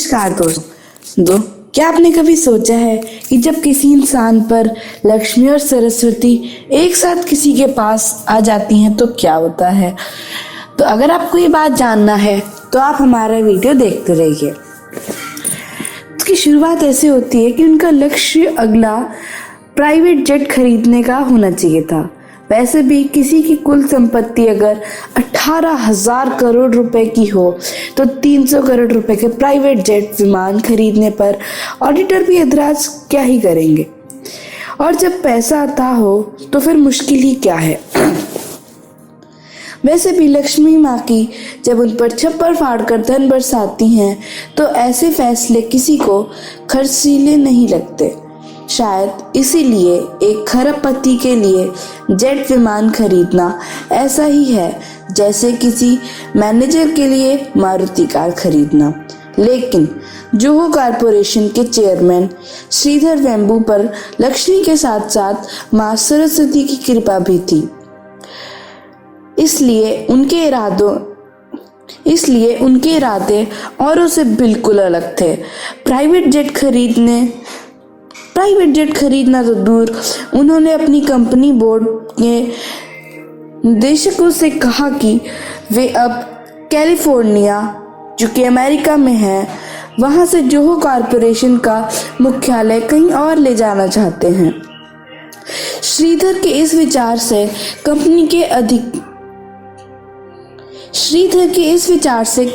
नमस्कार दोस्तों, क्या आपने कभी सोचा है कि जब किसी इंसान पर लक्ष्मी और सरस्वती एक साथ किसी के पास आ जाती हैं तो क्या होता है। तो अगर आपको ये बात जानना है तो आप हमारा वीडियो देखते रहिए। इसकी शुरुआत ऐसे होती है कि उनका लक्ष्य अगला प्राइवेट जेट खरीदने का होना चाहिए था। वैसे भी किसी की कुल संपत्ति अगर 18,000 करोड़ रुपए की हो तो 300 करोड़ रुपए के प्राइवेट जेट विमान खरीदने पर ऑडिटर भी एतराज क्या ही करेंगे। और जब पैसा आता हो तो फिर मुश्किल ही क्या है। वैसे भी लक्ष्मी माँ की जब उन पर छप्पर फाड़ कर धन बरसाती हैं तो ऐसे फैसले किसी को खर्चीले नहीं लगते। शायद इसीलिए एक खरबपति के लिए जेट विमान खरीदना ऐसा ही है जैसे किसी मैनेजर के लिए मारुति कार खरीदना। लेकिन जोहो कॉरपोरेशन के चेयरमैन श्रीधर वेम्बू पर लक्ष्मी के साथ साथ मां सरस्वती की कृपा भी थी। इसलिए उनके इरादे औरों से बिल्कुल अलग थे। प्राइवेट जेट खरीदना तो दूर, उन्होंने अपनी कंपनी बोर्ड के निदेशकों से कहा कि वे अब कैलिफोर्निया, जो कि अमेरिका में है, वहां से जोहो कॉरपोरेशन का मुख्यालय कहीं और ले जाना चाहते हैं। श्रीधर के इस विचार से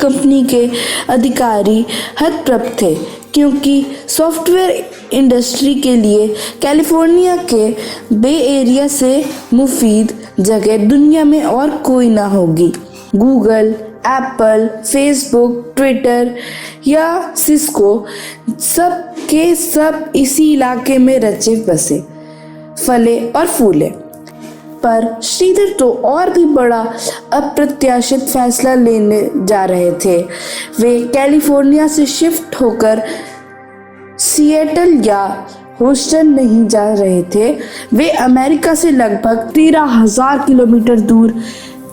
कंपनी के अधिकारी हतप्रभ थे, क्योंकि सॉफ्टवेयर इंडस्ट्री के लिए कैलिफोर्निया के बे एरिया से मुफीद जगह दुनिया में और कोई ना होगी। गूगल, एप्पल, फेसबुक, ट्विटर या सिस्को सब के सब इसी इलाके में रचे बसे, फले और फूले। पर श्रीधर तो और भी बड़ा अप्रत्याशित फैसला लेने जा रहे थे। वे कैलिफोर्निया से शिफ्ट होकर सिएटल या ह्यूस्टन नहीं जा रहे थे, वे अमेरिका से लगभग 13,000 किलोमीटर दूर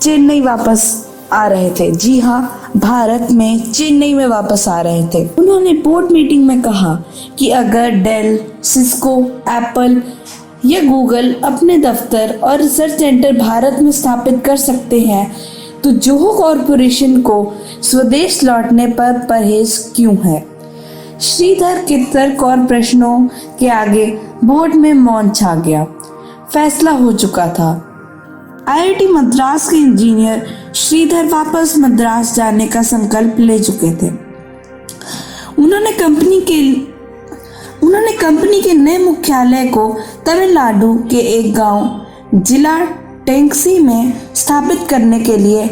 चेन्नई वापस आ रहे थे। जी हाँ, भारत में चेन्नई में वापस आ रहे थे। उन्होंने बोर्ड मीटिंग में कहा कि अगर डेल, सिस्को, एप्पल या गूगल अपने दफ्तर और रिसर्च सेंटर भारत में स्थापित कर सकते हैं तो जोहो कॉरपोरेशन को स्वदेश लौटने पर परहेज क्यों है। श्रीधर के तर्क और प्रश्नों के आगे बोर्ड में मौन छा गया। फैसला हो चुका था। आईआईटी मद्रास के इंजीनियर श्रीधर वापस मद्रास जाने का संकल्प ले चुके थे। उन्होंने कंपनी के नए मुख्यालय को तमिलनाडु के एक गांव जिला टेंगसी में स्थापित करने के लिए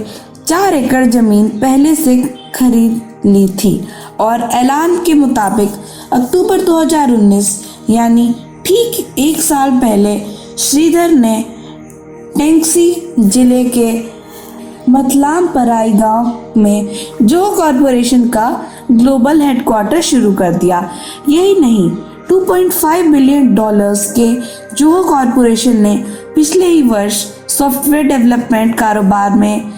4 एकड़ जमीन पहले से खरीद ली थी और ऐलान के मुताबिक अक्टूबर 2019 यानी ठीक 1 साल पहले श्रीधर ने टेंगसी जिले के मतलामपराई गांव में जोहो कॉरपोरेशन का ग्लोबल हेडक्वार्टर शुरू कर दिया। यही नहीं, $2.5 बिलियन के जोहो कॉरपोरेशन ने पिछले ही वर्ष सॉफ्टवेयर डेवलपमेंट कारोबार में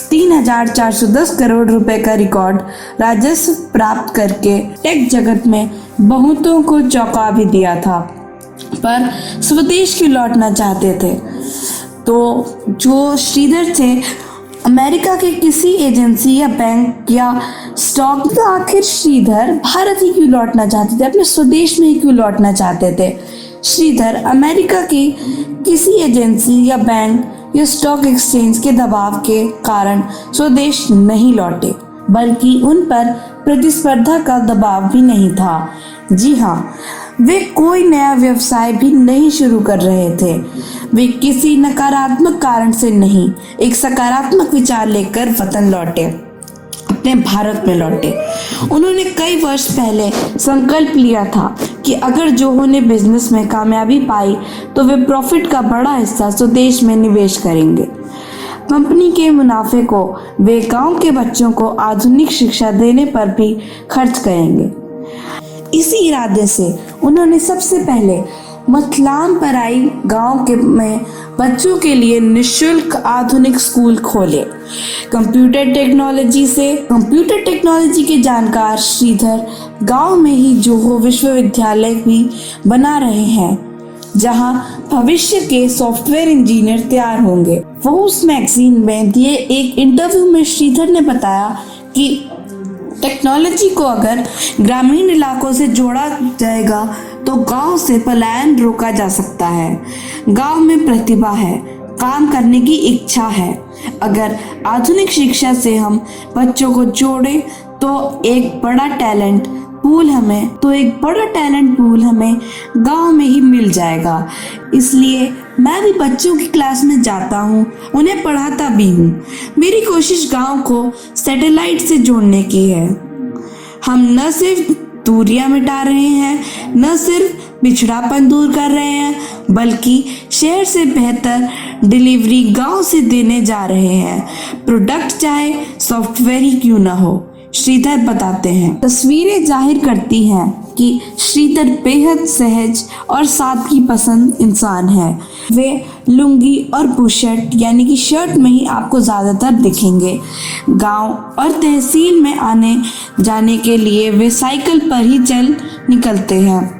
3,410 करोड़ रुपए का रिकॉर्ड राजस्व प्राप्त करके टेक जगत में बहुतों को चौंका भी दिया था, पर स्वदेश क्यों लौटना चाहते थे। तो जो श्रीधर थे, अमेरिका के किसी एजेंसी या बैंक या स्टॉक, तो आखिर श्रीधर भारत ही क्यों लौटना चाहते थे, अपने स्वदेश में ही क्यों लौटना चाहते थे। श्रीधर अमेरिका की किसी एजेंसी या बैंक या स्टॉक एक्सचेंज के दबाव के कारण स्वदेश नहीं लौटे, बल्कि उन पर प्रतिस्पर्धा का दबाव भी नहीं था। जी हाँ, वे कोई नया व्यवसाय भी नहीं शुरू कर रहे थे। वे किसी नकारात्मक कारण से नहीं, एक सकारात्मक विचार लेकर वतन लौटे, अपने भारत में लौटे। उन्होंने कई वर्ष पहले संकल्प लिया था कि अगर जोहो ने बिजनेस में कामयाबी पाई तो वे प्रॉफिट का बड़ा हिस्सा स्वदेश में निवेश करेंगे। कंपनी के मुनाफे को वे गांव के बच्चों को आधुनिक शिक्षा देने पर भी खर्च करेंगे। इसी इरादे से उन्होंने सबसे पहले मतलामपराई गांव के में बच्चों के लिए निशुल्क आधुनिक स्कूल खोले। कंप्यूटर टेक्नोलॉजी के जानकार श्रीधर गांव में ही जोहो विश्वविद्यालय भी बना रहे हैं, जहां भविष्य के सॉफ्टवेयर इंजीनियर तैयार होंगे। फोर्ब्स मैगजीन में दिए एक इंटरव्यू में श्रीधर ने बताया कि टेक्नोलॉजी को अगर ग्रामीण इलाकों से जोड़ा जाएगा तो गांव से पलायन रोका जा सकता है। गांव में प्रतिभा है, काम करने की इच्छा है। अगर आधुनिक शिक्षा से हम बच्चों को जोड़े तो एक बड़ा टैलेंट पूल हमें गांव में ही मिल जाएगा। इसलिए मैं भी बच्चों की क्लास में जाता हूँ, उन्हें पढ़ाता भी हूँ। मेरी कोशिश गांव को सैटेलाइट से जोड़ने की है। हम न सिर्फ दूरियां मिटा रहे हैं, न सिर्फ पिछड़ापन दूर कर रहे हैं, बल्कि शहर से बेहतर डिलीवरी गांव से देने जा रहे हैं। प्रोडक्ट चाहे सॉफ्टवेयर ही क्यों ना हो, श्रीधर बताते हैं। तस्वीरें जाहिर करती हैं कि श्रीधर बेहद सहज और सादगी पसंद इंसान है। वे लुंगी और बुशर्ट यानी कि शर्ट में ही आपको ज़्यादातर दिखेंगे। गांव और तहसील में आने जाने के लिए वे साइकिल पर ही चल निकलते हैं।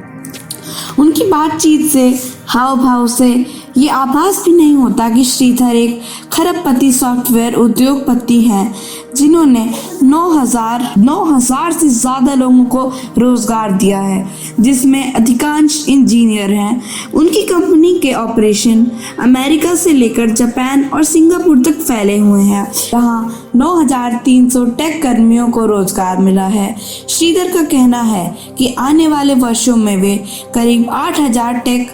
उनकी बातचीत से, हाव भाव से ये आभास भी नहीं होता कि श्रीधर एक खरबपति सॉफ्टवेयर उद्योगपति हैं, जिन्होंने 9,000 से ज़्यादा लोगों को रोजगार दिया है, जिसमें अधिकांश इंजीनियर हैं। उनकी कंपनी के ऑपरेशन अमेरिका से लेकर जापान और सिंगापुर तक फैले हुए हैं, जहां 9,300 टेक कर्मियों को रोजगार मिला है। श्रीधर का कहना है कि आने वाले वर्षों में वे करीब 8,000 टेक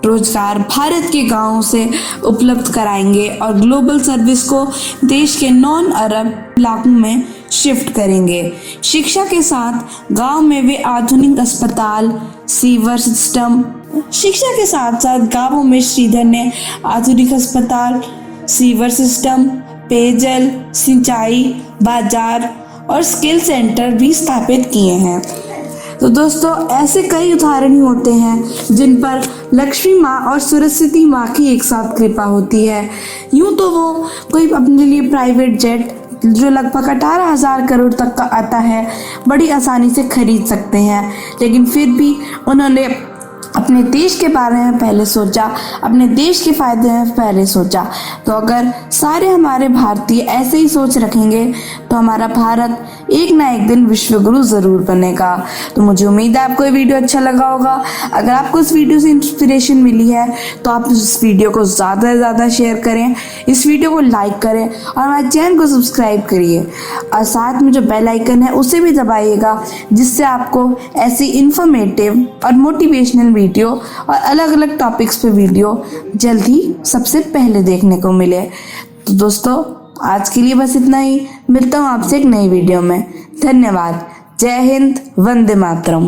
रोजगार भारत के गांवों से उपलब्ध कराएंगे और ग्लोबल सर्विस को देश के नॉन अरब इलाकों में शिफ्ट करेंगे। शिक्षा के साथ गांव में वे आधुनिक अस्पताल, सीवर सिस्टम शिक्षा के साथ साथ गांवों में श्रीधर ने आधुनिक अस्पताल, सीवर सिस्टम, पेयजल, सिंचाई, बाजार और स्किल सेंटर भी स्थापित किए हैं। तो दोस्तों, ऐसे कई उदाहरण ही होते हैं जिन पर लक्ष्मी माँ और सरस्वती माँ की एक साथ कृपा होती है। यूं तो वो कोई अपने लिए प्राइवेट जेट जो लगभग 18,000 करोड़ तक का आता है बड़ी आसानी से खरीद सकते हैं, लेकिन फिर भी उन्होंने अपने देश के बारे में पहले सोचा, अपने देश के फायदे में पहले सोचा। तो अगर सारे हमारे भारतीय ऐसे ही सोच रखेंगे तो हमारा भारत एक ना एक दिन विश्व गुरु जरूर बनेगा। तो मुझे उम्मीद है आपको ये वीडियो अच्छा लगा होगा। अगर आपको इस वीडियो से इंस्पिरेशन मिली है तो आप इस वीडियो को ज़्यादा से ज़्यादा शेयर करें, इस वीडियो को लाइक करें और हमारे चैनल को सब्सक्राइब करिए और साथ में जो बेल आइकन है उसे भी दबाइएगा, जिससे आपको ऐसी इंफॉर्मेटिव और मोटिवेशनल वीडियो और अलग अलग टॉपिक्स पे वीडियो जल्दी सबसे पहले देखने को मिले। तो दोस्तों, आज के लिए बस इतना ही। मिलता हूँ आपसे एक नई वीडियो में। धन्यवाद। जय हिंद, वंदे मातरम।